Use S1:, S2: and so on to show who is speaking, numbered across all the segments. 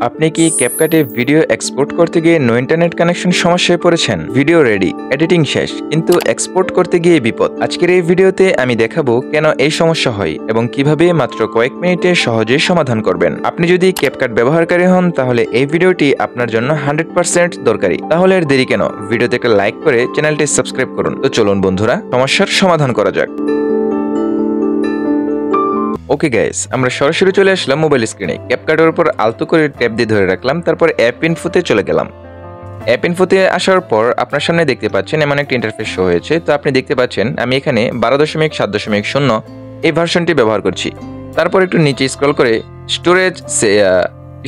S1: আপনি কি ক্যাপকাটে video export করতে গিয়ে নো ইন্টারনেট কানেকশন সমস্যায় পড়েছেন? ভিডিও রেডি, এডিটিং শেষ, কিন্তু এক্সপোর্ট করতে গিয়ে বিপদ। আজকের এই ভিডিওতে আমি দেখাবো কেন এই সমস্যা হয় এবং কিভাবে মাত্র কয়েক মিনিটে সহজেই সমাধান করবেন। আপনি যদি ক্যাপকাট ব্যবহারকারী হন তাহলে এই ভিডিওটি আপনার জন্য 100% দরকারি। তাহলে আর দেরি কেন, ভিডিওতে একটা লাইক করে চ্যানেলটি সাবস্ক্রাইব করুন। তো চলুন বন্ধুরা, সমস্যার সমাধান করা যাক। ওকে গাইস, আমরা সরাসরি চলে আসলাম মোবাইল স্ক্রিনে। ক্যাপকাটের উপর আলতো করে ট্যাপ দিয়ে ধরে রাখলাম, তারপর অ্যাপ ইনফোতে চলে গেলাম। অ্যাপ ইনফোতে আসার পর আপনার সামনে দেখতে পাচ্ছেন এমন একটা ইন্টারফেস শো হয়েছে। তো আপনি দেখতে পাচ্ছেন আমি এখানে 12.7.0 এই ভার্সনটি ব্যবহার করছি। তারপর একটু নিচে স্ক্রল করে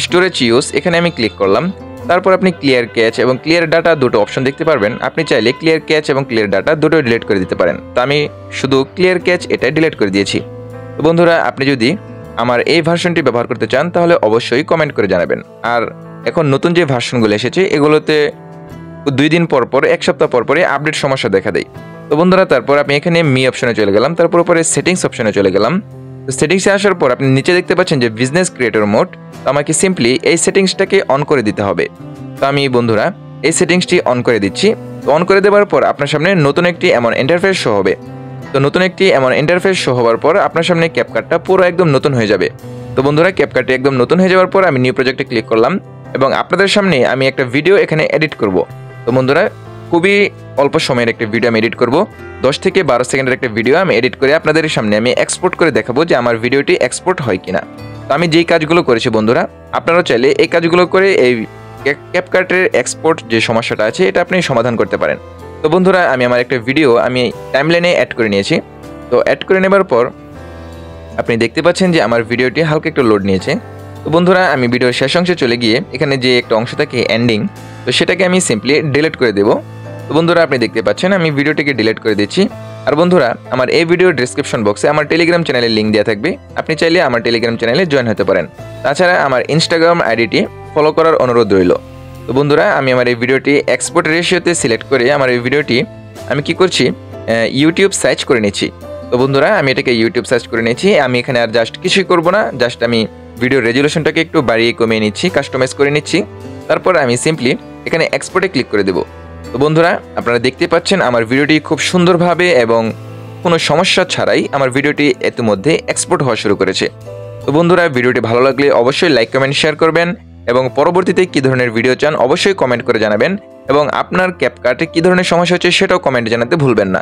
S1: স্টোরেজ ইউজ এখানে আমি ক্লিক করলাম। তারপর আপনি ক্লিয়ার ক্যাচ এবং ক্লিয়ার ডাটা দুটো অপশন দেখতে পারবেন। আপনি চাইলে ক্লিয়ার ক্যাচ এবং ক্লিয়ার ডাটা দুটো ডিলিট করে দিতে পারেন। তো আমি শুধু ক্লিয়ার ক্যাচ এটা ডিলিট করে দিয়েছি। তো বন্ধুরা, আপনি যদি আমার এই ভার্সনটি ব্যবহার করতে চান তাহলে অবশ্যই কমেন্ট করে জানাবেন। আর এখন নতুন যে ভার্সনগুলো এসেছে এগুলোতে 2 দিন পর পর, 1 সপ্তাহ পর পরে আপডেট সমস্যা দেখা দেয়। তো বন্ধুরা, তারপর আমি এখানে মি অপশনে চলে গেলাম, তারপর উপরে সেটিংস অপশনে চলে গেলাম। তো সেটিংসে আসার পর আপনি নিচে দেখতে পাচ্ছেন যে বিজনেস ক্রিয়েটর মোড। তো আমাকে সিম্পলি এই সেটিংসটাকে অন করে দিতে হবে। তো আমি বন্ধুরা এই সেটিংসটি অন করে দিচ্ছি। তো অন করে দেওয়ার পর আপনার সামনে নতুন একটি এমন ইন্টারফেস শো হবে। তো নতুন একটি এমন ইন্টারফেস শো হওয়ার পর আপনার সামনে ক্যাপকাটটা পুরো একদম নতুন হয়ে যাবে। তো বন্ধুরা, ক্যাপকাটটি একদম নতুন হয়ে যাওয়ার পর আমি নিউ প্রজেক্টে ক্লিক করলাম এবং আপনাদের সামনে আমি একটা ভিডিও এখানে এডিট করব। তো বন্ধুরা, খুবই অল্প সময়ের একটা ভিডিও আমি এডিট করব। 10 থেকে 12 সেকেন্ডের একটা ভিডিও আমি এডিট করে আপনাদের সামনে আমি এক্সপোর্ট করে দেখাবো যে আমার ভিডিওটি এক্সপোর্ট হয় কিনা। তো আমি যেই কাজগুলো করেছি বন্ধুরা, আপনারাও চাইলে এই কাজগুলো করে এই ক্যাপকাটের এক্সপোর্ট যে সমস্যাটা আছে এটা আপনি সমাধান করতে পারেন। তো বন্ধুরা, আমি আমার একটা ভিডিও আমি টাইমলাইনে অ্যাড করে নিয়েছি। তো অ্যাড করে নেবার পর আপনি দেখতে পাচ্ছেন যে আমার ভিডিওটি হালকা একটু লোড নিয়েছে। তো বন্ধুরা, আমি ভিডিওর শেষ অংশে চলে গিয়ে এখানে যে একটা অংশ থাকে এন্ডিং, তো সেটাকে আমি সিম্পলি ডিলিট করে দেব। তো বন্ধুরা, আপনি দেখতে পাচ্ছেন আমি ভিডিওটিকে ডিলিট করে দিচ্ছি। আর বন্ধুরা, আমার এই ভিডিওর ডেসক্রিপশন বক্সে আমার টেলিগ্রাম চ্যানেলের লিঙ্ক দেওয়া থাকবে। আপনি চাইলে আমার টেলিগ্রাম চ্যানেলে জয়েন হতে পারেন। তাছাড়া আমার ইনস্টাগ্রাম আইডিটি ফলো করার অনুরোধ রইল। তো বন্ধুরা, আমি আমার এই ভিডিওটি এক্সপোর্ট রেশিওতে সিলেক্ট করে আমার এই ভিডিওটি আমি কি করছি, ইউটিউব সার্চ করে নিচ্ছি। তো বন্ধুরা, আমি এটাকে ইউটিউব সার্চ করে নিয়েছি। আমি এখানে আর জাস্ট কিছুই করব না, জাস্ট আমি ভিডিও রেজুলেশনটাকে একটু বাড়িয়ে কমিয়ে নিচ্ছি, কাস্টমাইজ করে নিচ্ছি। তারপর আমি সিম্পলি এখানে এক্সপোর্টে ক্লিক করে দেব। তো বন্ধুরা, আপনারা দেখতে পাচ্ছেন আমার ভিডিওটি খুব সুন্দরভাবে এবং কোনো সমস্যা ছাড়াই আমার ভিডিওটি ইতিমধ্যে এক্সপোর্ট হওয়া শুরু করেছে। তো বন্ধুরা, ভিডিওটি ভালো লাগলে অবশ্যই লাইক, কমেন্ট, শেয়ার করবেন এবং পরবর্তীতে কী ধরনের ভিডিও চান অবশ্যই কমেন্ট করে জানাবেন এবং আপনার ক্যাপকাটে কী ধরনের সমস্যা হচ্ছে সেটাও কমেন্টে জানাতে ভুলবেন না।